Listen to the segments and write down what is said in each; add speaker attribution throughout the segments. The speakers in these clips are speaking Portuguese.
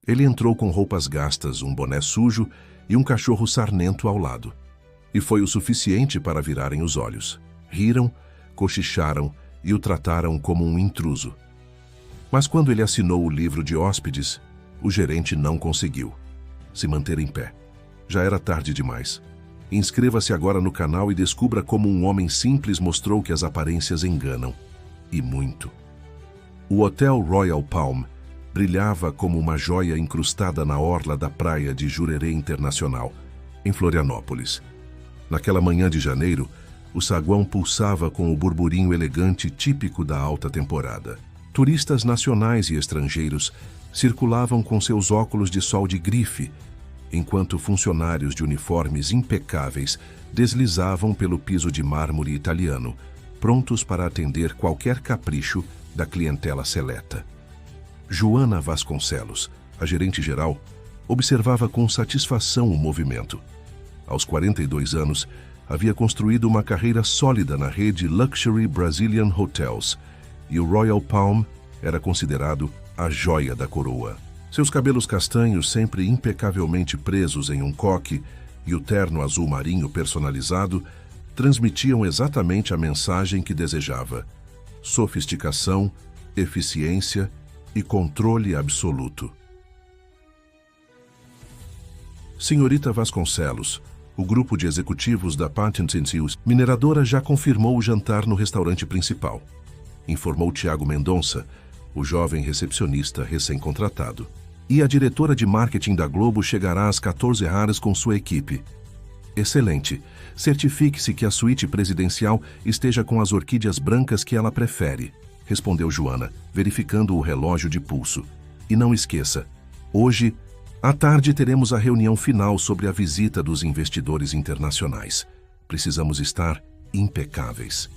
Speaker 1: Ele entrou com roupas gastas, um boné sujo e um cachorro sarnento ao lado. E foi o suficiente para virarem os olhos. Riram, cochicharam e o trataram como um intruso. Mas quando ele assinou o livro de hóspedes, o gerente não conseguiu se manter em pé. Já era tarde demais. Inscreva-se agora no canal e descubra como um homem simples mostrou que as aparências enganam. E muito. O Hotel Royal Palm brilhava como uma joia incrustada na orla da praia de Jurerê Internacional, em Florianópolis. Naquela manhã de janeiro, o saguão pulsava com o burburinho elegante típico da alta temporada. Turistas nacionais e estrangeiros circulavam com seus óculos de sol de grife, enquanto funcionários de uniformes impecáveis deslizavam pelo piso de mármore italiano, prontos para atender qualquer capricho da clientela seleta. Joana Vasconcelos, a gerente-geral, observava com satisfação o movimento. Aos 42 anos, havia construído uma carreira sólida na rede Luxury Brazilian Hotels, e o Royal Palm era considerado a joia da coroa. Seus cabelos castanhos, sempre impecavelmente presos em um coque, e o terno azul marinho personalizado, transmitiam exatamente a mensagem que desejava: sofisticação, eficiência e controle absoluto. Senhorita Vasconcelos, o grupo de executivos da Patentensius Mineradora já confirmou o jantar no restaurante principal, informou Tiago Mendonça, o jovem recepcionista recém-contratado. E a diretora de marketing da Globo chegará às 14h com sua equipe. Excelente. Certifique-se que a suíte presidencial esteja com as orquídeas brancas que ela prefere, respondeu Joana, verificando o relógio de pulso. E não esqueça, hoje, à tarde teremos a reunião final sobre a visita dos investidores internacionais. Precisamos estar impecáveis.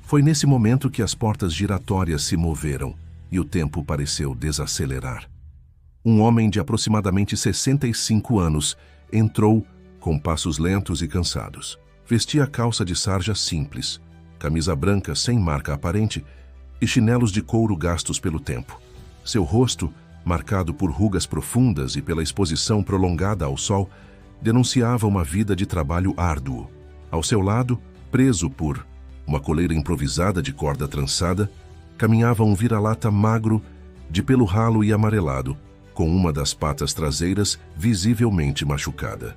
Speaker 1: Foi nesse momento que as portas giratórias se moveram e o tempo pareceu desacelerar. Um homem de aproximadamente 65 anos entrou com passos lentos e cansados. Vestia calça de sarja simples, camisa branca sem marca aparente e chinelos de couro gastos pelo tempo. Seu rosto, marcado por rugas profundas e pela exposição prolongada ao sol, denunciava uma vida de trabalho árduo. Ao seu lado, preso por uma coleira improvisada de corda trançada, caminhava um vira-lata magro, de pelo ralo e amarelado, com uma das patas traseiras visivelmente machucada.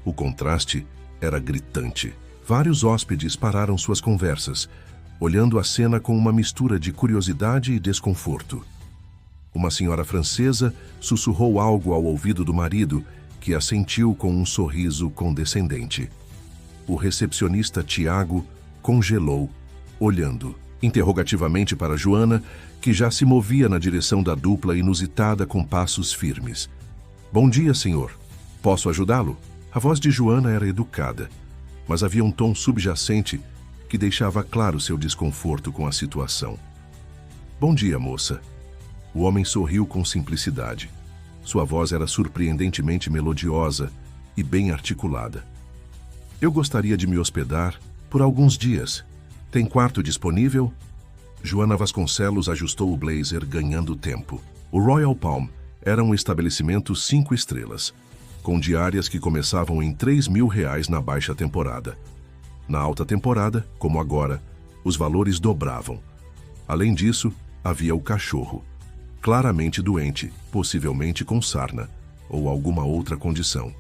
Speaker 1: O contraste era gritante. Vários hóspedes pararam suas conversas, olhando a cena com uma mistura de curiosidade e desconforto. Uma senhora francesa sussurrou algo ao ouvido do marido, que assentiu com um sorriso condescendente. O recepcionista Tiago congelou, olhando interrogativamente para Joana, que já se movia na direção da dupla inusitada com passos firmes. Bom dia, senhor. Posso ajudá-lo? A voz de Joana era educada, mas havia um tom subjacente que deixava claro seu desconforto com a situação. Bom dia, moça. O homem sorriu com simplicidade. Sua voz era surpreendentemente melodiosa e bem articulada. Eu gostaria de me hospedar por alguns dias. Tem quarto disponível? Joana Vasconcelos ajustou o blazer, ganhando tempo. O Royal Palm era um estabelecimento 5 estrelas, com diárias que começavam em R$3.000 na baixa temporada. Na alta temporada, como agora, os valores dobravam. Além disso, havia o cachorro, claramente doente, possivelmente com sarna, ou alguma outra condição.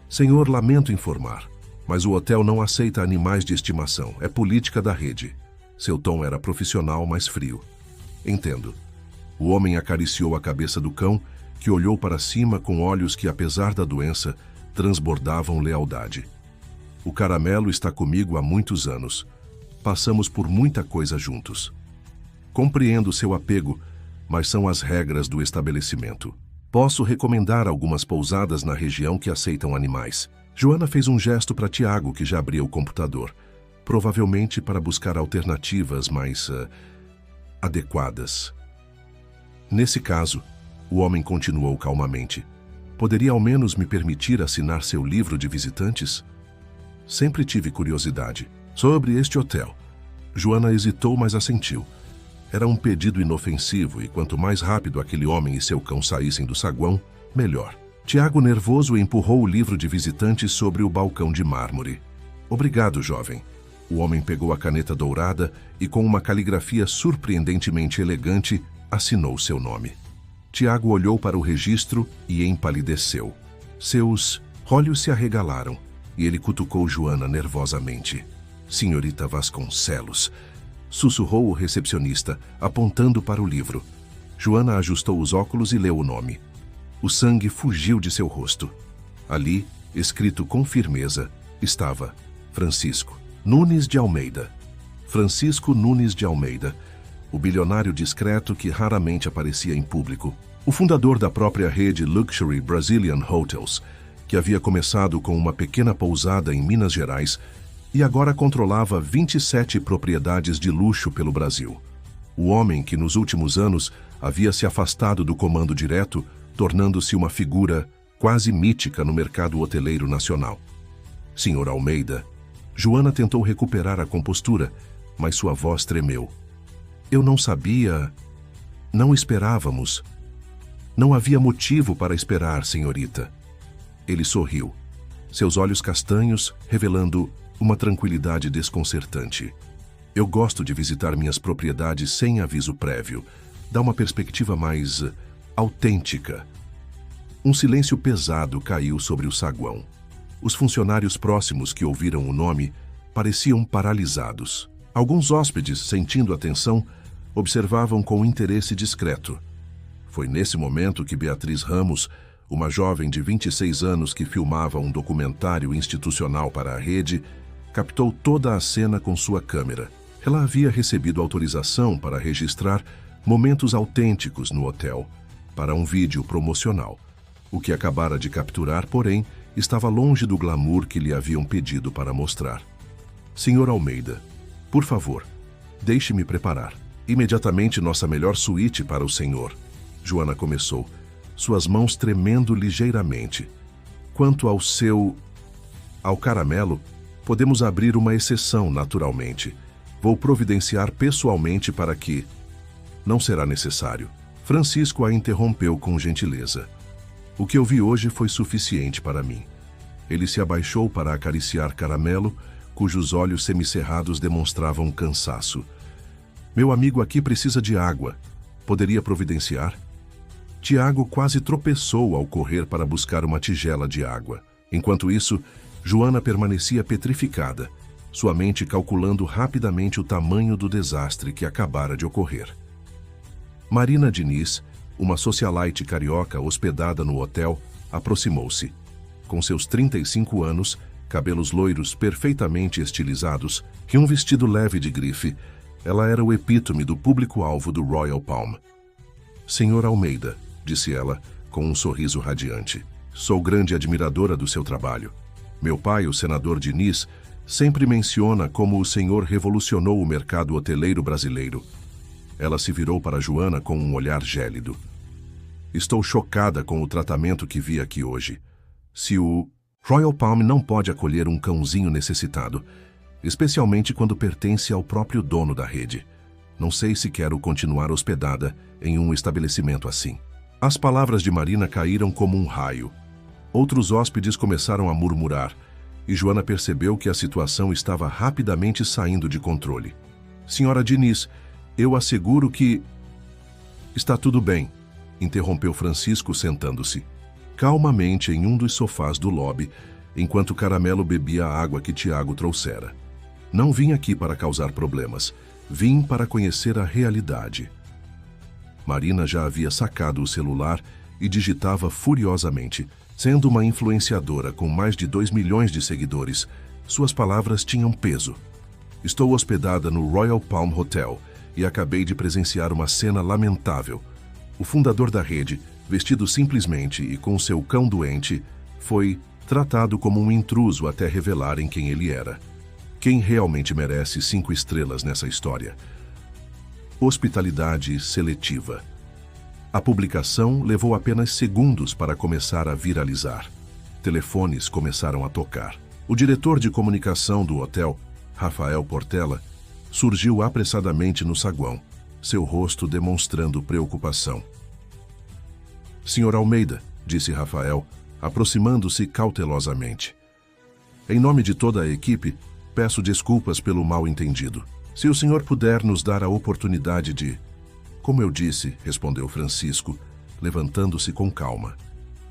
Speaker 1: Senhor, lamento informar, mas o hotel não aceita animais de estimação. É política da rede. Seu tom era profissional, mas frio. Entendo. O homem acariciou a cabeça do cão, que olhou para cima com olhos que, apesar da doença, transbordavam lealdade. O caramelo está comigo há muitos anos. Passamos por muita coisa juntos. Compreendo seu apego, mas são as regras do estabelecimento. Posso recomendar algumas pousadas na região que aceitam animais. Joana fez um gesto para Tiago, que já abria o computador, provavelmente para buscar alternativas mais adequadas. Nesse caso, o homem continuou calmamente. Poderia ao menos me permitir assinar seu livro de visitantes? Sempre tive curiosidade sobre este hotel. Joana hesitou, mas assentiu. Era um pedido inofensivo e quanto mais rápido aquele homem e seu cão saíssem do saguão, melhor. Tiago, nervoso, empurrou o livro de visitantes sobre o balcão de mármore. Obrigado, jovem. O homem pegou a caneta dourada e, com uma caligrafia surpreendentemente elegante, assinou seu nome. Tiago olhou para o registro e empalideceu. Seus olhos se arregalaram e ele cutucou Joana nervosamente. Senhorita Vasconcelos, sussurrou o recepcionista, apontando para o livro. Joana ajustou os óculos e leu o nome. O sangue fugiu de seu rosto. Ali, escrito com firmeza, estava Francisco Nunes de Almeida. Francisco Nunes de Almeida, o bilionário discreto que raramente aparecia em público. O fundador da própria rede Luxury Brazilian Hotels, que havia começado com uma pequena pousada em Minas Gerais e agora controlava 27 propriedades de luxo pelo Brasil. O homem que nos últimos anos havia se afastado do comando direto, tornando-se uma figura quase mítica no mercado hoteleiro nacional. Senhor Almeida, Joana tentou recuperar a compostura, mas sua voz tremeu. Eu não sabia... Não esperávamos. Não havia motivo para esperar, senhorita. Ele sorriu, seus olhos castanhos revelando uma tranquilidade desconcertante. Eu gosto de visitar minhas propriedades sem aviso prévio. Dá uma perspectiva mais autêntica. Um silêncio pesado caiu sobre o saguão. Os funcionários próximos que ouviram o nome pareciam paralisados. Alguns hóspedes, sentindo a tensão, observavam com interesse discreto. Foi nesse momento que Beatriz Ramos, uma jovem de 26 anos que filmava um documentário institucional para a rede, captou toda a cena com sua câmera. Ela havia recebido autorização para registrar momentos autênticos no hotel, para um vídeo promocional. O que acabara de capturar, porém, estava longe do glamour que lhe haviam pedido para mostrar. Senhor Almeida, por favor, deixe-me preparar. Imediatamente nossa melhor suíte para o senhor. Joana começou, suas mãos tremendo ligeiramente. Quanto ao caramelo, podemos abrir uma exceção naturalmente. Vou providenciar pessoalmente para que... Não será necessário. Francisco a interrompeu com gentileza. O que eu vi hoje foi suficiente para mim. Ele se abaixou para acariciar Caramelo, cujos olhos semicerrados demonstravam cansaço. Meu amigo aqui precisa de água. Poderia providenciar? Tiago quase tropeçou ao correr para buscar uma tigela de água. Enquanto isso, Joana permanecia petrificada, sua mente calculando rapidamente o tamanho do desastre que acabara de ocorrer. Marina Diniz, uma socialite carioca hospedada no hotel, aproximou-se. Com seus 35 anos, cabelos loiros perfeitamente estilizados e um vestido leve de grife, ela era o epítome do público-alvo do Royal Palm. Senhor Almeida, disse ela, com um sorriso radiante, sou grande admiradora do seu trabalho. Meu pai, o senador Diniz, sempre menciona como o senhor revolucionou o mercado hoteleiro brasileiro. Ela se virou para Joana com um olhar gélido. Estou chocada com o tratamento que vi aqui hoje. Se o Royal Palm não pode acolher um cãozinho necessitado, especialmente quando pertence ao próprio dono da rede. Não sei se quero continuar hospedada em um estabelecimento assim. As palavras de Marina caíram como um raio. Outros hóspedes começaram a murmurar, e Joana percebeu que a situação estava rapidamente saindo de controle. Senhora Diniz, eu asseguro que... Está tudo bem, interrompeu Francisco sentando-se calmamente em um dos sofás do lobby, enquanto Caramelo bebia a água que Tiago trouxera. Não vim aqui para causar problemas, vim para conhecer a realidade. Marina já havia sacado o celular e digitava furiosamente. Sendo uma influenciadora com mais de 2 milhões de seguidores, suas palavras tinham peso. Estou hospedada no Royal Palm Hotel e acabei de presenciar uma cena lamentável. O fundador da rede, vestido simplesmente e com seu cão doente, foi tratado como um intruso até revelarem quem ele era. Quem realmente merece 5 estrelas nessa história? Hospitalidade seletiva. A publicação levou apenas segundos para começar a viralizar. Telefones começaram a tocar. O diretor de comunicação do hotel, Rafael Portela, surgiu apressadamente no saguão. seu rosto demonstrando preocupação. Senhor Almeida, disse Rafael, aproximando-se cautelosamente. Em nome de toda a equipe, peço desculpas pelo mal-entendido. Se o senhor puder nos dar a oportunidade de... Como eu disse, respondeu Francisco, levantando-se com calma.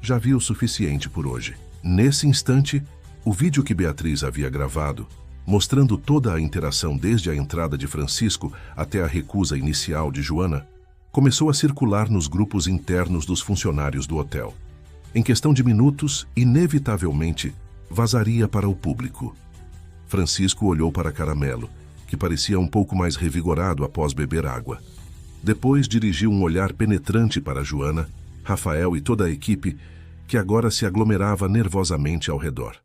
Speaker 1: Já vi o suficiente por hoje. Nesse instante, o vídeo que Beatriz havia gravado, mostrando toda a interação desde a entrada de Francisco até a recusa inicial de Joana, começou a circular nos grupos internos dos funcionários do hotel. Em questão de minutos, inevitavelmente, vazaria para o público. Francisco olhou para Caramelo, que parecia um pouco mais revigorado após beber água. Depois dirigiu um olhar penetrante para Joana, Rafael e toda a equipe, que agora se aglomerava nervosamente ao redor.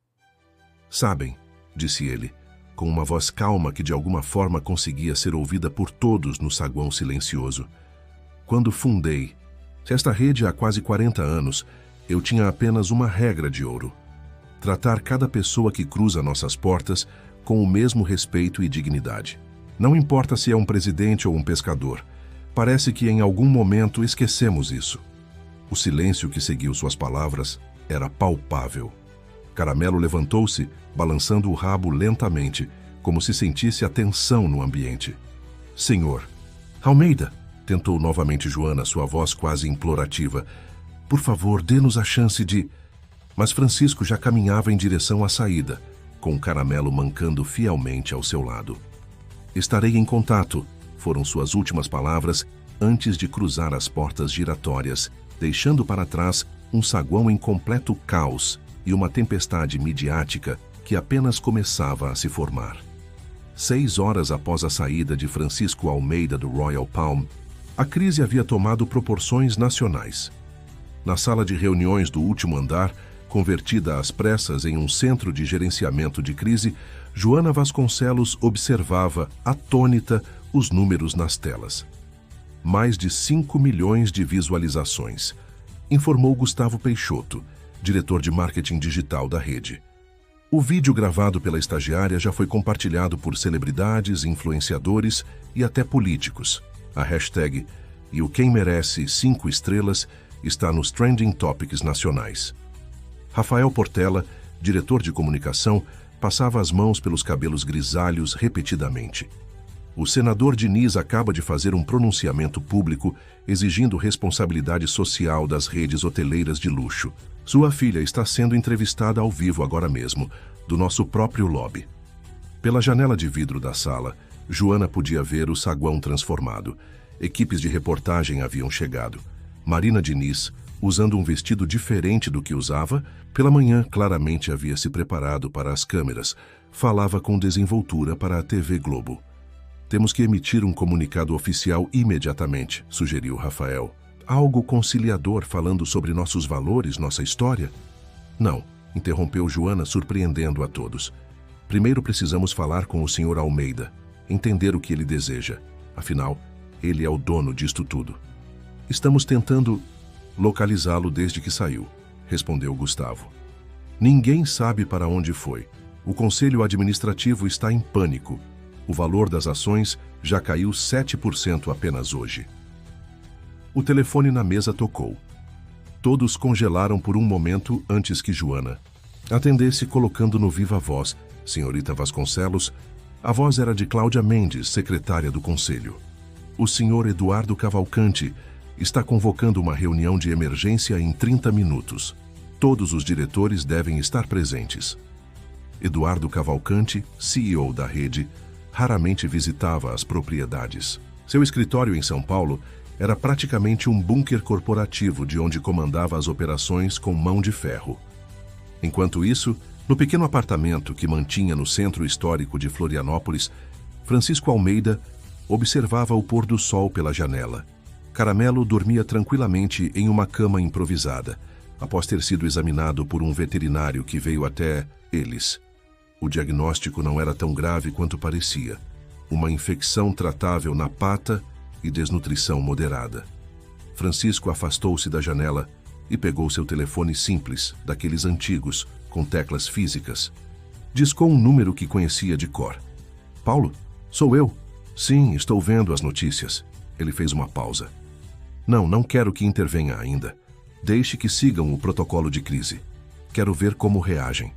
Speaker 1: Sabem, disse ele, com uma voz calma que de alguma forma conseguia ser ouvida por todos no saguão silencioso. Quando fundei esta rede há quase 40 anos, eu tinha apenas uma regra de ouro: tratar cada pessoa que cruza nossas portas com o mesmo respeito e dignidade. Não importa se é um presidente ou um pescador, parece que em algum momento esquecemos isso. O silêncio que seguiu suas palavras era palpável. Caramelo levantou-se, balançando o rabo lentamente, como se sentisse a tensão no ambiente. Senhor Almeida, tentou novamente Joana, sua voz quase implorativa. Por favor, dê-nos a chance de... Mas Francisco já caminhava em direção à saída, com Caramelo mancando fielmente ao seu lado. Estarei em contato, foram suas últimas palavras antes de cruzar as portas giratórias, deixando para trás um saguão em completo caos e uma tempestade midiática que apenas começava a se formar. 6 horas após a saída de Francisco Almeida do Royal Palm, a crise havia tomado proporções nacionais. Na sala de reuniões do último andar, convertida às pressas em um centro de gerenciamento de crise, Joana Vasconcelos observava, atônita, os números nas telas. Mais de 5 milhões de visualizações, informou Gustavo Peixoto, diretor de marketing digital da rede. O vídeo gravado pela estagiária já foi compartilhado por celebridades, influenciadores e até políticos. A hashtag "E o Quem Merece 5 Estrelas" está nos Trending Topics nacionais. Rafael Portela, diretor de comunicação, passava as mãos pelos cabelos grisalhos repetidamente. O senador Diniz acaba de fazer um pronunciamento público exigindo responsabilidade social das redes hoteleiras de luxo. Sua filha está sendo entrevistada ao vivo agora mesmo, do nosso próprio lobby. Pela janela de vidro da sala, Joana podia ver o saguão transformado. Equipes de reportagem haviam chegado. Marina Diniz, usando um vestido diferente do que usava, pela manhã claramente havia se preparado para as câmeras, falava com desenvoltura para a TV Globo. Temos que emitir um comunicado oficial imediatamente, sugeriu Rafael. Algo conciliador falando sobre nossos valores, nossa história? Não, interrompeu Joana, surpreendendo a todos. Primeiro precisamos falar com o Sr. Almeida, entender o que ele deseja. Afinal, ele é o dono disto tudo. Estamos tentando localizá-lo desde que saiu, respondeu Gustavo. Ninguém sabe para onde foi. O Conselho Administrativo está em pânico. O valor das ações já caiu 7% apenas hoje. O telefone na mesa tocou. Todos congelaram por um momento antes que Joana atendesse, colocando no viva voz: Senhorita Vasconcelos. A voz era de Cláudia Mendes, secretária do Conselho. O senhor Eduardo Cavalcante está convocando uma reunião de emergência em 30 minutos. Todos os diretores devem estar presentes. Eduardo Cavalcante, CEO da rede, raramente visitava as propriedades. Seu escritório em São Paulo era praticamente um bunker corporativo de onde comandava as operações com mão de ferro. Enquanto isso, no pequeno apartamento que mantinha no centro histórico de Florianópolis, Francisco Almeida observava o pôr do sol pela janela. Caramelo dormia tranquilamente em uma cama improvisada, após ter sido examinado por um veterinário que veio até eles. O diagnóstico não era tão grave quanto parecia. Uma infecção tratável na pata e desnutrição moderada. Francisco afastou-se da janela e pegou seu telefone simples, daqueles antigos, com teclas físicas. Discou um número que conhecia de cor. Paulo? Sou eu. Sim, estou vendo as notícias. Ele fez uma pausa. Não quero que intervenha ainda. Deixe que sigam o protocolo de crise. Quero ver como reagem.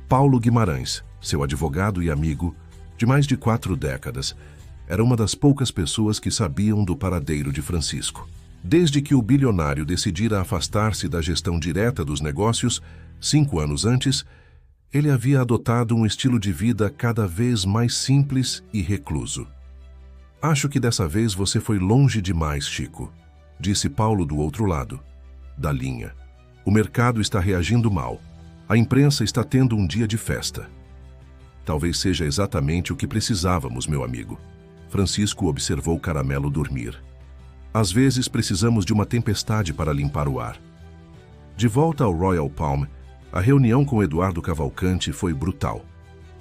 Speaker 1: Paulo Guimarães, seu advogado e amigo de mais de 4 décadas, era uma das poucas pessoas que sabiam do paradeiro de Francisco. Desde que o bilionário decidira afastar-se da gestão direta dos negócios, 5 anos antes, ele havia adotado um estilo de vida cada vez mais simples e recluso. Acho que dessa vez você foi longe demais, Chico, disse Paulo do outro lado da linha. O mercado está reagindo mal. A imprensa está tendo um dia de festa. Talvez seja exatamente o que precisávamos, meu amigo. Francisco observou Caramelo dormir. Às vezes precisamos de uma tempestade para limpar o ar. De volta ao Royal Palm, a reunião com Eduardo Cavalcanti foi brutal.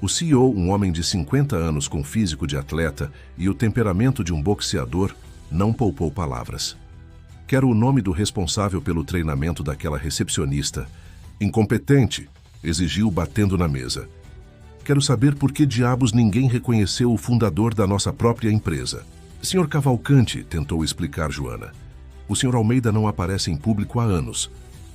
Speaker 1: O CEO, um homem de 50 anos com físico de atleta e o temperamento de um boxeador, não poupou palavras. Quero o nome do responsável pelo treinamento daquela recepcionista. Incompetente, exigiu batendo na mesa. Quero saber por que diabos ninguém reconheceu o fundador da nossa própria empresa. Sr. Cavalcanti, tentou explicar Joana. O Sr. Almeida não aparece em público há anos.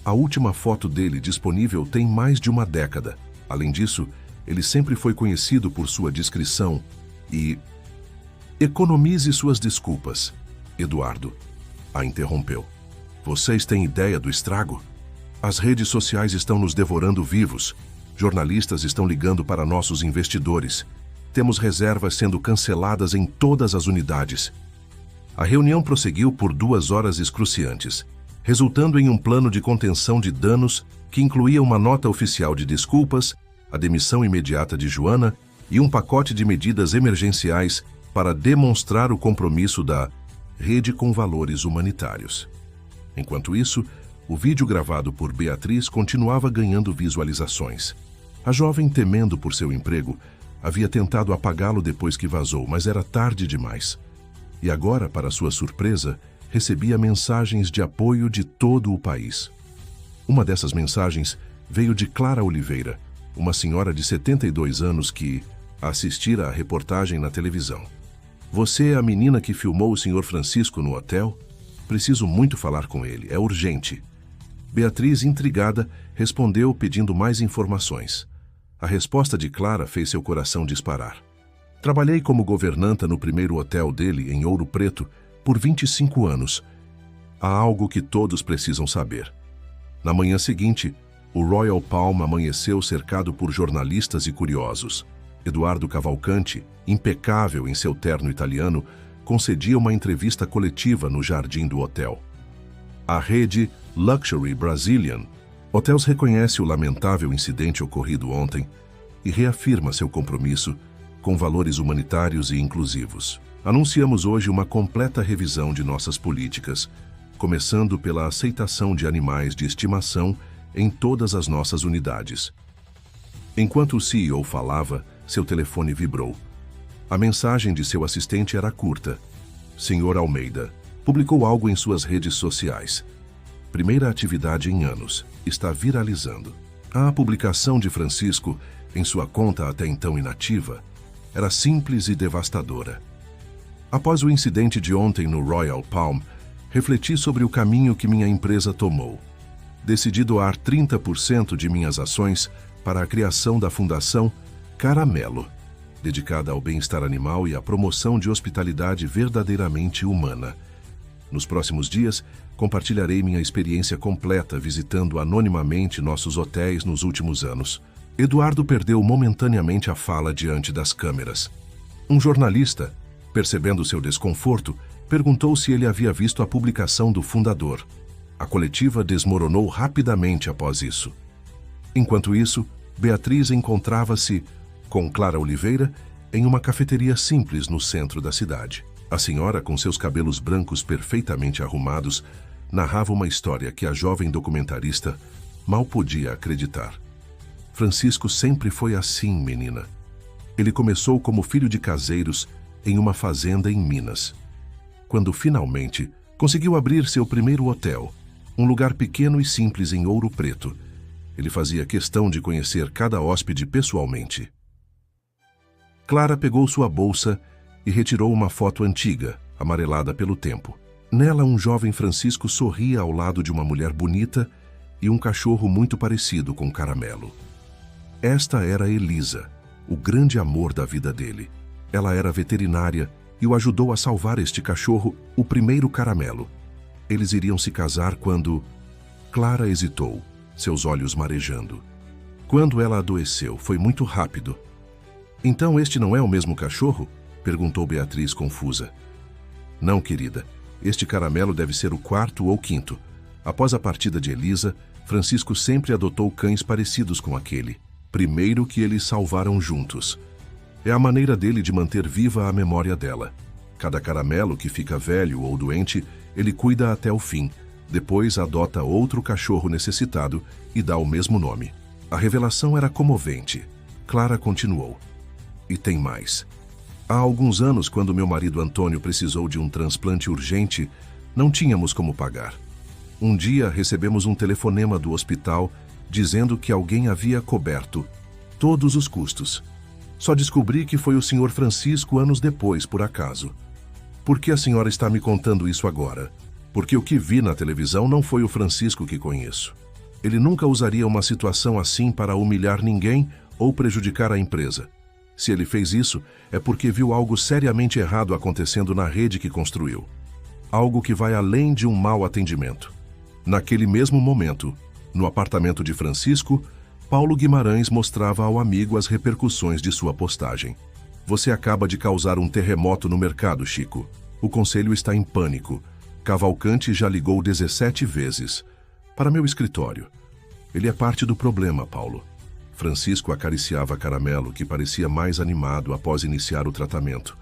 Speaker 1: A última foto dele disponível tem mais de uma década. Além disso, ele sempre foi conhecido por sua discrição e... Economize suas desculpas, Eduardo a interrompeu. Vocês têm ideia do estrago? As redes sociais estão nos devorando vivos. Jornalistas estão ligando para nossos investidores. Temos reservas sendo canceladas em todas as unidades. A reunião prosseguiu por 2 horas excruciantes, resultando em um plano de contenção de danos que incluía uma nota oficial de desculpas, a demissão imediata de Joana e um pacote de medidas emergenciais para demonstrar o compromisso da rede com valores humanitários. Enquanto isso, o vídeo gravado por Beatriz continuava ganhando visualizações. A jovem, temendo por seu emprego, havia tentado apagá-lo depois que vazou, mas era tarde demais. E agora, para sua surpresa, recebia mensagens de apoio de todo o país. Uma dessas mensagens veio de Clara Oliveira, uma senhora de 72 anos que assistira à reportagem na televisão. Você é a menina que filmou o Sr. Francisco no hotel? Preciso muito falar com ele, é urgente. Beatriz, intrigada, respondeu pedindo mais informações. A resposta de Clara fez seu coração disparar. Trabalhei como governanta no primeiro hotel dele, em Ouro Preto, por 25 anos. Há algo que todos precisam saber. Na manhã seguinte, o Royal Palm amanheceu cercado por jornalistas e curiosos. Eduardo Cavalcanti, impecável em seu terno italiano, concedia uma entrevista coletiva no jardim do hotel. A rede Luxury Brazilian Hotels reconhece o lamentável incidente ocorrido ontem e reafirma seu compromisso com valores humanitários e inclusivos. Anunciamos hoje uma completa revisão de nossas políticas, começando pela aceitação de animais de estimação em todas as nossas unidades. Enquanto o CEO falava, seu telefone vibrou. A mensagem de seu assistente era curta. Sr. Almeida, publicou algo em suas redes sociais. Primeira atividade em anos. Está viralizando. A publicação de Francisco, em sua conta até então inativa, era simples e devastadora. Após o incidente de ontem no Royal Palm, refleti sobre o caminho que minha empresa tomou. Decidi doar 30% de minhas ações para a criação da Fundação Caramelo, dedicada ao bem-estar animal e à promoção de hospitalidade verdadeiramente humana. Nos próximos dias, compartilharei minha experiência completa visitando anonimamente nossos hotéis nos últimos anos. Eduardo perdeu momentaneamente a fala diante das câmeras. Um jornalista, percebendo seu desconforto, perguntou se ele havia visto a publicação do fundador. A coletiva desmoronou rapidamente após isso. Enquanto isso, Beatriz encontrava-se com Clara Oliveira em uma cafeteria simples no centro da cidade. A senhora, com seus cabelos brancos perfeitamente arrumados, narrava uma história que a jovem documentarista mal podia acreditar. Francisco sempre foi assim, menina. Ele começou como filho de caseiros em uma fazenda em Minas. Quando finalmente conseguiu abrir seu primeiro hotel, um lugar pequeno e simples em Ouro Preto, ele fazia questão de conhecer cada hóspede pessoalmente. Clara pegou sua bolsa e retirou uma foto antiga, amarelada pelo tempo. Nela, um jovem Francisco sorria ao lado de uma mulher bonita e um cachorro muito parecido com Caramelo. Esta era Elisa, o grande amor da vida dele. Ela era veterinária e o ajudou a salvar este cachorro, o primeiro Caramelo. Eles iriam se casar quando... Clara hesitou, seus olhos marejando. Quando ela adoeceu, foi muito rápido. Então este não é o mesmo cachorro? Perguntou Beatriz confusa. Não, querida. Este Caramelo deve ser o quarto ou quinto. Após a partida de Elisa, Francisco sempre adotou cães parecidos com aquele. Primeiro que eles salvaram juntos. É a maneira dele de manter viva a memória dela. Cada Caramelo que fica velho ou doente, ele cuida até o fim. Depois adota outro cachorro necessitado e dá o mesmo nome. A revelação era comovente. Clara continuou. E tem mais. Há alguns anos, quando meu marido Antônio precisou de um transplante urgente, não tínhamos como pagar. Um dia recebemos um telefonema do hospital dizendo que alguém havia coberto todos os custos. Só descobri que foi o Sr. Francisco anos depois, por acaso. Por que a senhora está me contando isso agora? Porque o que vi na televisão não foi o Francisco que conheço. Ele nunca usaria uma situação assim para humilhar ninguém ou prejudicar a empresa. Se ele fez isso, é porque viu algo seriamente errado acontecendo na rede que construiu. Algo que vai além de um mau atendimento. Naquele mesmo momento, no apartamento de Francisco, Paulo Guimarães mostrava ao amigo as repercussões de sua postagem. Você acaba de causar um terremoto no mercado, Chico. O conselho está em pânico. Cavalcante já ligou 17 vezes. Para meu escritório. Ele é parte do problema, Paulo. Francisco acariciava Caramelo, que parecia mais animado após iniciar o tratamento.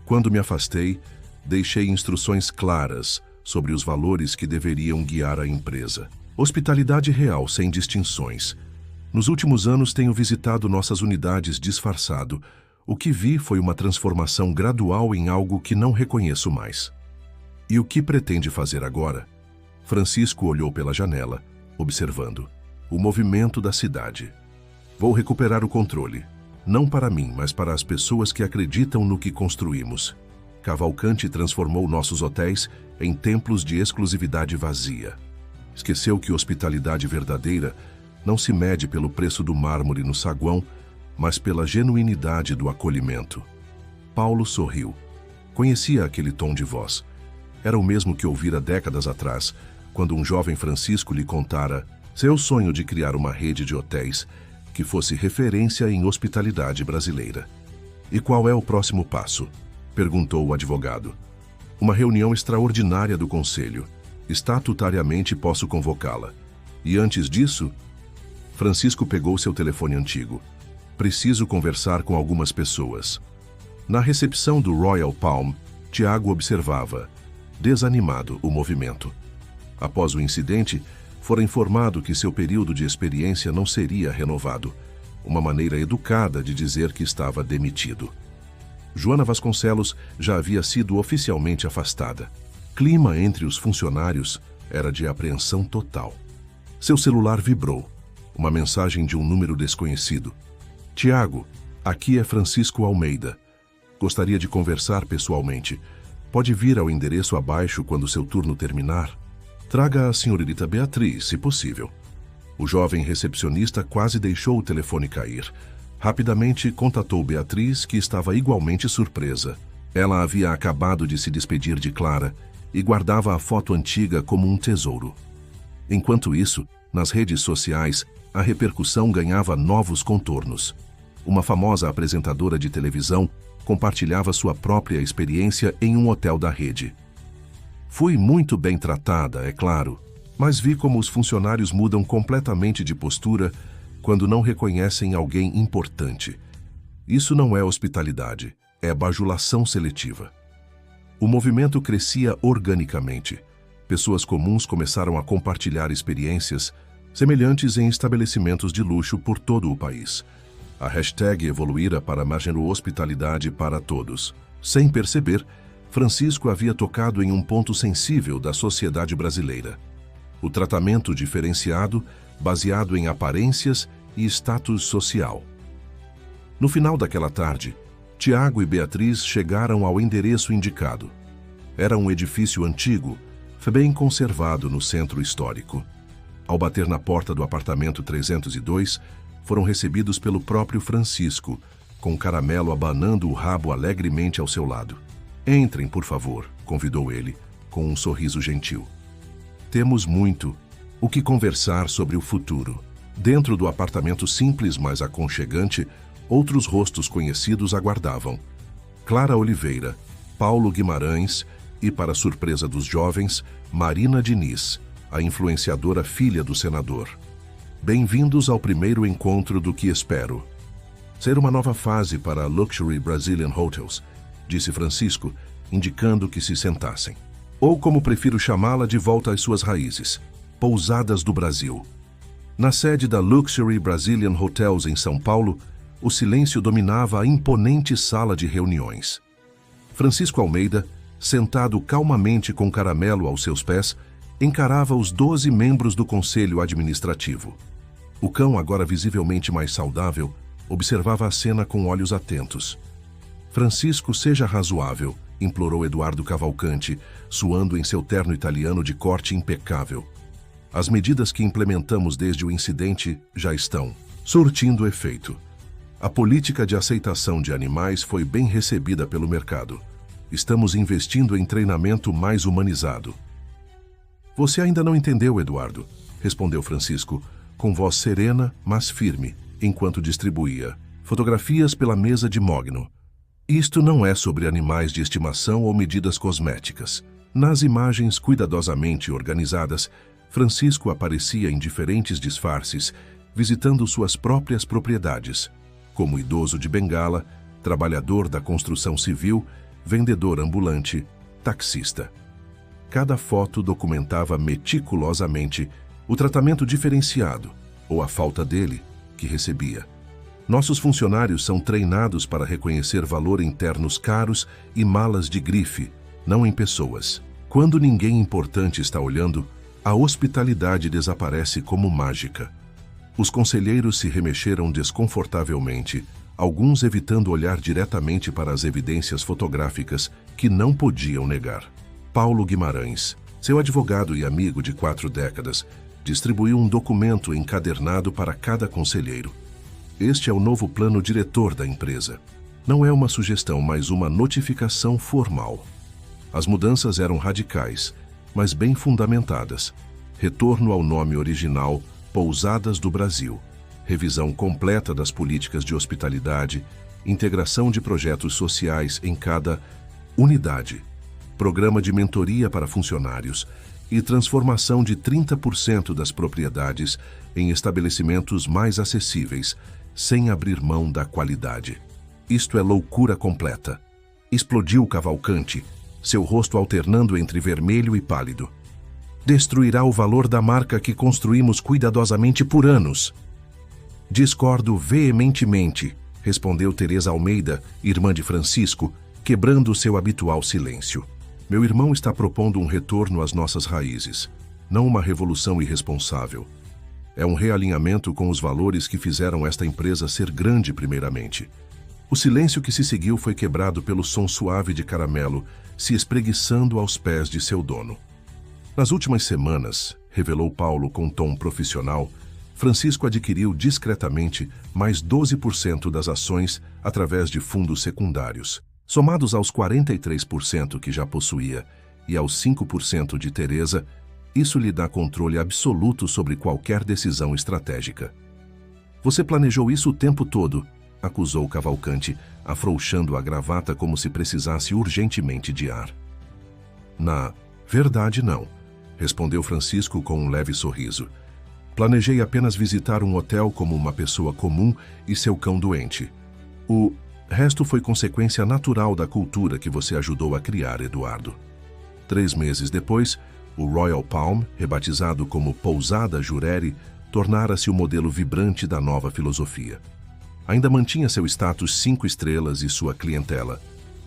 Speaker 1: Quando me afastei, deixei instruções claras sobre os valores que deveriam guiar a empresa. Hospitalidade real, sem distinções. Nos últimos anos tenho visitado nossas unidades disfarçado. O que vi foi uma transformação gradual em algo que não reconheço mais. E o que pretende fazer agora? Francisco olhou pela janela, observando o movimento da cidade. Vou recuperar o controle. Não para mim, mas para as pessoas que acreditam no que construímos. Cavalcante transformou nossos hotéis em templos de exclusividade vazia. Esqueceu que hospitalidade verdadeira não se mede pelo preço do mármore no saguão, mas pela genuinidade do acolhimento. Paulo sorriu. Conhecia aquele tom de voz. Era o mesmo que ouvira décadas atrás, quando um jovem Francisco lhe contara seu sonho de criar uma rede de hotéis que fosse referência em hospitalidade brasileira. E qual é o próximo passo? Perguntou o advogado. Uma reunião extraordinária do conselho. Estatutariamente posso convocá-la. E antes disso, Francisco pegou seu telefone antigo. Preciso conversar com algumas pessoas. Na recepção do Royal Palm, Tiago observava, desanimado, o movimento. Após o incidente, fora informado que seu período de experiência não seria renovado. Uma maneira educada de dizer que estava demitido. Joana Vasconcelos já havia sido oficialmente afastada. Clima entre os funcionários era de apreensão total. Seu celular vibrou. Uma mensagem de um número desconhecido. Tiago, aqui é Francisco Almeida. Gostaria de conversar pessoalmente. Pode vir ao endereço abaixo quando seu turno terminar? Traga a senhorita Beatriz, se possível. O jovem recepcionista quase deixou o telefone cair. Rapidamente contatou Beatriz, que estava igualmente surpresa. Ela havia acabado de se despedir de Clara e guardava a foto antiga como um tesouro. Enquanto isso, nas redes sociais, a repercussão ganhava novos contornos. Uma famosa apresentadora de televisão compartilhava sua própria experiência em um hotel da rede. Fui muito bem tratada, é claro, mas vi como os funcionários mudam completamente de postura quando não reconhecem alguém importante. Isso não é hospitalidade, é bajulação seletiva. O movimento crescia organicamente. Pessoas comuns começaram a compartilhar experiências semelhantes em estabelecimentos de luxo por todo o país. A hashtag evoluíra para Magero Hospitalidade para Todos. Sem perceber, Francisco havia tocado em um ponto sensível da sociedade brasileira. O tratamento diferenciado, baseado em aparências e status social. No final daquela tarde, Tiago e Beatriz chegaram ao endereço indicado. Era um edifício antigo, bem conservado no centro histórico. Ao bater na porta do apartamento 302, foram recebidos pelo próprio Francisco, com Caramelo abanando o rabo alegremente ao seu lado. "Entrem, por favor", convidou ele, com um sorriso gentil. "Temos muito o que conversar sobre o futuro." Dentro do apartamento simples, mas aconchegante, outros rostos conhecidos aguardavam. Clara Oliveira, Paulo Guimarães e, para surpresa dos jovens, Marina Diniz, a influenciadora filha do senador. "Bem-vindos ao primeiro encontro do que espero ser uma nova fase para a Luxury Brazilian Hotels", disse Francisco, indicando que se sentassem. "Ou, como prefiro chamá-la, de volta às suas raízes, Pousadas do Brasil." Na sede da Luxury Brazilian Hotels em São Paulo, o silêncio dominava a imponente sala de reuniões. Francisco Almeida, sentado calmamente com Caramelo aos seus pés, encarava os 12 membros do conselho administrativo. O cão, agora visivelmente mais saudável, observava a cena com olhos atentos. "Francisco, seja razoável", implorou Eduardo Cavalcanti, suando em seu terno italiano de corte impecável. "As medidas que implementamos desde o incidente já estão surtindo efeito. A política de aceitação de animais foi bem recebida pelo mercado. Estamos investindo em treinamento mais humanizado." "Você ainda não entendeu, Eduardo", respondeu Francisco, com voz serena, mas firme, enquanto distribuía fotografias pela mesa de mogno. "Isto não é sobre animais de estimação ou medidas cosméticas." Nas imagens cuidadosamente organizadas, Francisco aparecia em diferentes disfarces, visitando suas próprias propriedades, como idoso de bengala, trabalhador da construção civil, vendedor ambulante, taxista. Cada foto documentava meticulosamente o tratamento diferenciado, ou a falta dele, que recebia. "Nossos funcionários são treinados para reconhecer valor em ternos caros e malas de grife, não em pessoas. Quando ninguém importante está olhando, a hospitalidade desaparece como mágica." Os conselheiros se remexeram desconfortavelmente, alguns evitando olhar diretamente para as evidências fotográficas que não podiam negar. Paulo Guimarães, seu advogado e amigo de 4 décadas, distribuiu um documento encadernado para cada conselheiro. "Este é o novo plano diretor da empresa. Não é uma sugestão, mas uma notificação formal." As mudanças eram radicais, mas bem fundamentadas. Retorno ao nome original, Pousadas do Brasil. Revisão completa das políticas de hospitalidade, integração de projetos sociais em cada unidade, programa de mentoria para funcionários e transformação de 30% das propriedades em estabelecimentos mais acessíveis, sem abrir mão da qualidade. "Isto é loucura completa", explodiu Cavalcanti, seu rosto alternando entre vermelho e pálido. "Destruirá o valor da marca que construímos cuidadosamente por anos." "Discordo veementemente", respondeu Teresa Almeida, irmã de Francisco, quebrando seu habitual silêncio. "Meu irmão está propondo um retorno às nossas raízes, não uma revolução irresponsável. É um realinhamento com os valores que fizeram esta empresa ser grande primeiramente." O silêncio que se seguiu foi quebrado pelo som suave de Caramelo, se espreguiçando aos pés de seu dono. "Nas últimas semanas", revelou Paulo com tom profissional, Francisco adquiriu discretamente mais 12% das ações através de fundos secundários. Somados aos 43% que já possuía e aos 5% de Teresa, isso lhe dá controle absoluto sobre qualquer decisão estratégica. "Você planejou isso o tempo todo", acusou Cavalcanti, afrouxando a gravata como se precisasse urgentemente de ar. "Na verdade, não", respondeu Francisco com um leve sorriso. "Planejei apenas visitar um hotel como uma pessoa comum e seu cão doente. O resto foi consequência natural da cultura que você ajudou a criar, Eduardo." 3 meses depois, o Royal Palm, rebatizado como Pousada Jureri, tornara-se o modelo vibrante da nova filosofia. Ainda mantinha seu status 5 estrelas e sua clientela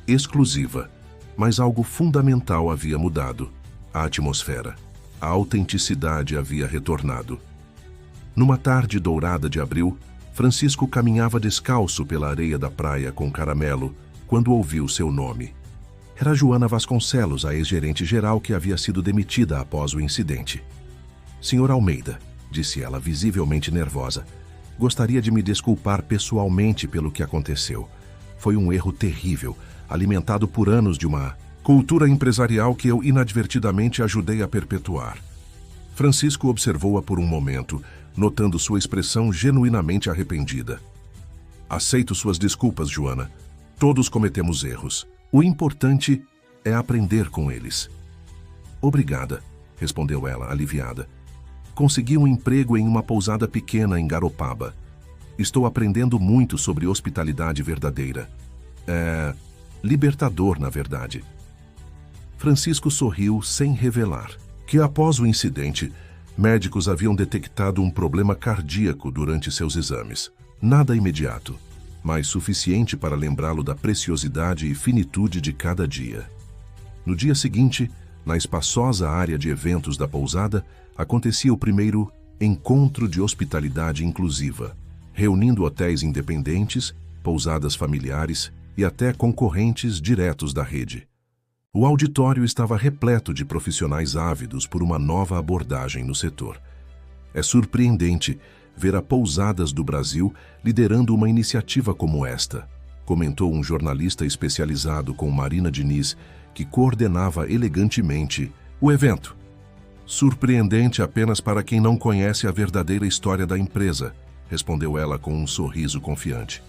Speaker 1: exclusiva, mas algo fundamental havia mudado: a atmosfera. A autenticidade havia retornado. Numa tarde dourada de abril, Francisco caminhava descalço pela areia da praia com Caramelo, quando ouviu seu nome. Era Joana Vasconcelos, a ex-gerente-geral que havia sido demitida após o incidente. Senhor Almeida, disse ela, visivelmente nervosa, gostaria de me desculpar pessoalmente pelo que aconteceu. Foi um erro terrível, alimentado por anos de uma cultura empresarial que eu inadvertidamente ajudei a perpetuar. Francisco observou-a por um momento, notando sua expressão genuinamente arrependida. Aceito suas desculpas, Joana. Todos cometemos erros. O importante é aprender com eles. Obrigada, respondeu ela, aliviada. Consegui um emprego em uma pousada pequena em Garopaba. Estou aprendendo muito sobre hospitalidade verdadeira. É libertador, na verdade. Francisco sorriu sem revelar que, após o incidente, médicos haviam detectado um problema cardíaco durante seus exames. Nada imediato, mas suficiente para lembrá-lo da preciosidade e finitude de cada dia. No dia seguinte, na espaçosa área de eventos da pousada, acontecia o primeiro encontro de hospitalidade inclusiva, reunindo hotéis independentes, pousadas familiares e até concorrentes diretos da rede. O auditório estava repleto de profissionais ávidos por uma nova abordagem no setor. É surpreendente ver a Pousadas do Brasil liderando uma iniciativa como esta, comentou um jornalista especializado com Marina Diniz, que coordenava elegantemente o evento. Surpreendente apenas para quem não conhece a verdadeira história da empresa, respondeu ela com um sorriso confiante.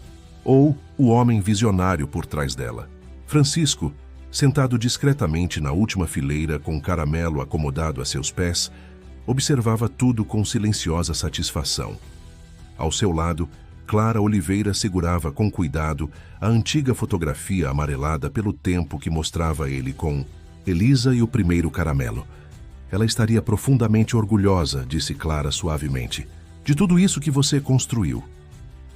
Speaker 1: Ou o homem visionário por trás dela. Francisco, sentado discretamente na última fileira com caramelo acomodado a seus pés, observava tudo com silenciosa satisfação. Ao seu lado, Clara Oliveira segurava com cuidado a antiga fotografia amarelada pelo tempo que mostrava ele com Elisa e o primeiro caramelo. Ela estaria profundamente orgulhosa, disse Clara suavemente, de tudo isso que você construiu.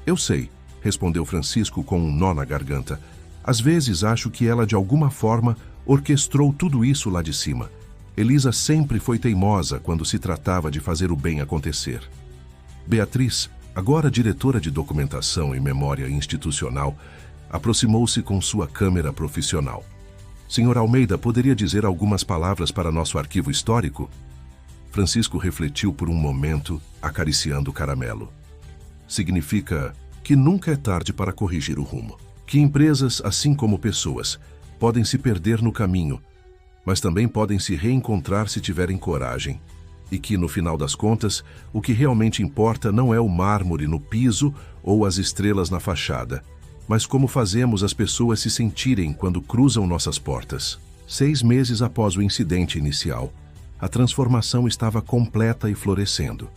Speaker 1: Eu sei, respondeu Francisco com um nó na garganta. Às vezes acho que ela de alguma forma orquestrou tudo isso lá de cima. Elisa sempre foi teimosa quando se tratava de fazer o bem acontecer. Beatriz, agora diretora de documentação e memória institucional, aproximou-se com sua câmera profissional. Senhor Almeida, poderia dizer algumas palavras para nosso arquivo histórico? Francisco refletiu por um momento, acariciando o caramelo. Significa que nunca é tarde para corrigir o rumo. Que empresas, assim como pessoas, podem se perder no caminho, mas também podem se reencontrar se tiverem coragem. E que, no final das contas, o que realmente importa não é o mármore no piso ou as estrelas na fachada, mas como fazemos as pessoas se sentirem quando cruzam nossas portas. 6 meses após o incidente inicial, a transformação estava completa e florescendo.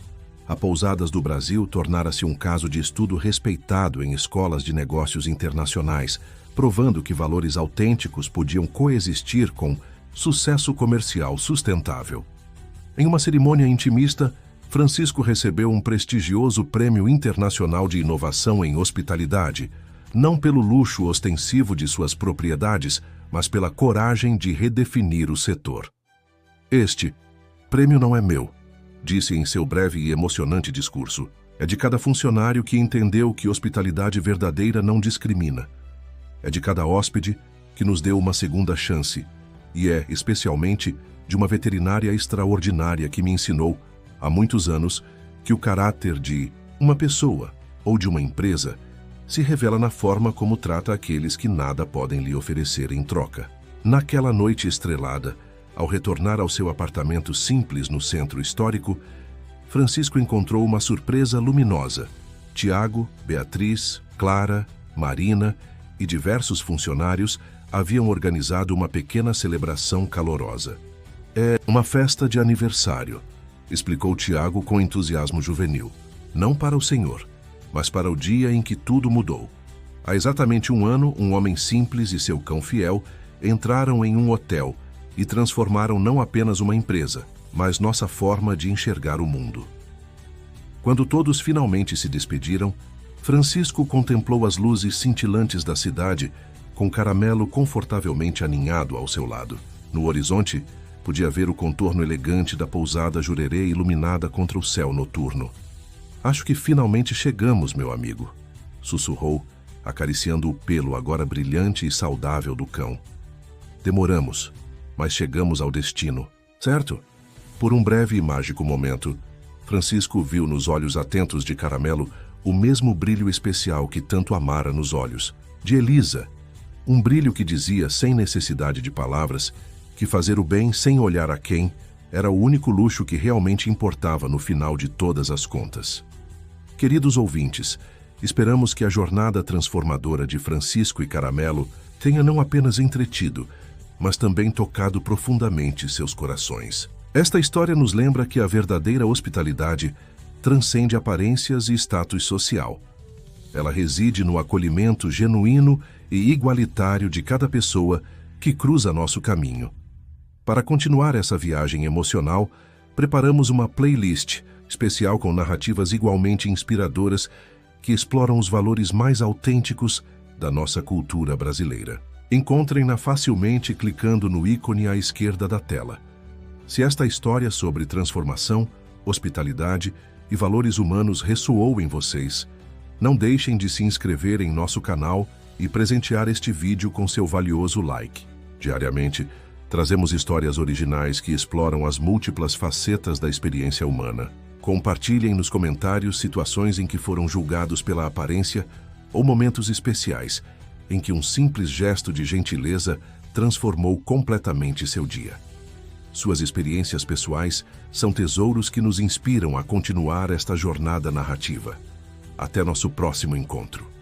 Speaker 1: A Pousadas do Brasil tornara-se um caso de estudo respeitado em escolas de negócios internacionais, provando que valores autênticos podiam coexistir com sucesso comercial sustentável. Em uma cerimônia intimista, Francisco recebeu um prestigioso Prêmio Internacional de Inovação em Hospitalidade, não pelo luxo ostensivo de suas propriedades, mas pela coragem de redefinir o setor. Este prêmio não é meu, disse em seu breve e emocionante discurso. É de cada funcionário que entendeu que hospitalidade verdadeira não discrimina. É de cada hóspede que nos deu uma segunda chance. E é, especialmente, de uma veterinária extraordinária que me ensinou, há muitos anos, que o caráter de uma pessoa ou de uma empresa se revela na forma como trata aqueles que nada podem lhe oferecer em troca. Naquela noite estrelada, ao retornar ao seu apartamento simples no centro histórico, Francisco encontrou uma surpresa luminosa. Tiago, Beatriz, Clara, Marina e diversos funcionários haviam organizado uma pequena celebração calorosa. É uma festa de aniversário, explicou Tiago com entusiasmo juvenil. Não para o senhor, mas para o dia em que tudo mudou. Há exatamente 1 ano, um homem simples e seu cão fiel entraram em um hotel e transformaram não apenas uma empresa, mas nossa forma de enxergar o mundo. Quando todos finalmente se despediram, Francisco contemplou as luzes cintilantes da cidade, com Caramelo confortavelmente aninhado ao seu lado. No horizonte, podia ver o contorno elegante da pousada Jurerê iluminada contra o céu noturno. Acho que finalmente chegamos, meu amigo, sussurrou, acariciando o pelo agora brilhante e saudável do cão. Demoramos, mas chegamos ao destino, certo? Por um breve e mágico momento, Francisco viu nos olhos atentos de Caramelo o mesmo brilho especial que tanto amara nos olhos de Elisa. Um brilho que dizia, sem necessidade de palavras, que fazer o bem sem olhar a quem era o único luxo que realmente importava no final de todas as contas. Queridos ouvintes, esperamos que a jornada transformadora de Francisco e Caramelo tenha não apenas entretido, mas também tocado profundamente seus corações. Esta história nos lembra que a verdadeira hospitalidade transcende aparências e status social. Ela reside no acolhimento genuíno e igualitário de cada pessoa que cruza nosso caminho. Para continuar essa viagem emocional, preparamos uma playlist especial com narrativas igualmente inspiradoras que exploram os valores mais autênticos da nossa cultura brasileira. Encontrem-na facilmente clicando no ícone à esquerda da tela. Se esta história sobre transformação, hospitalidade e valores humanos ressoou em vocês, não deixem de se inscrever em nosso canal e presentear este vídeo com seu valioso like. Diariamente, trazemos histórias originais que exploram as múltiplas facetas da experiência humana. Compartilhem nos comentários situações em que foram julgados pela aparência ou momentos especiais em que um simples gesto de gentileza transformou completamente seu dia. Suas experiências pessoais são tesouros que nos inspiram a continuar esta jornada narrativa. Até nosso próximo encontro.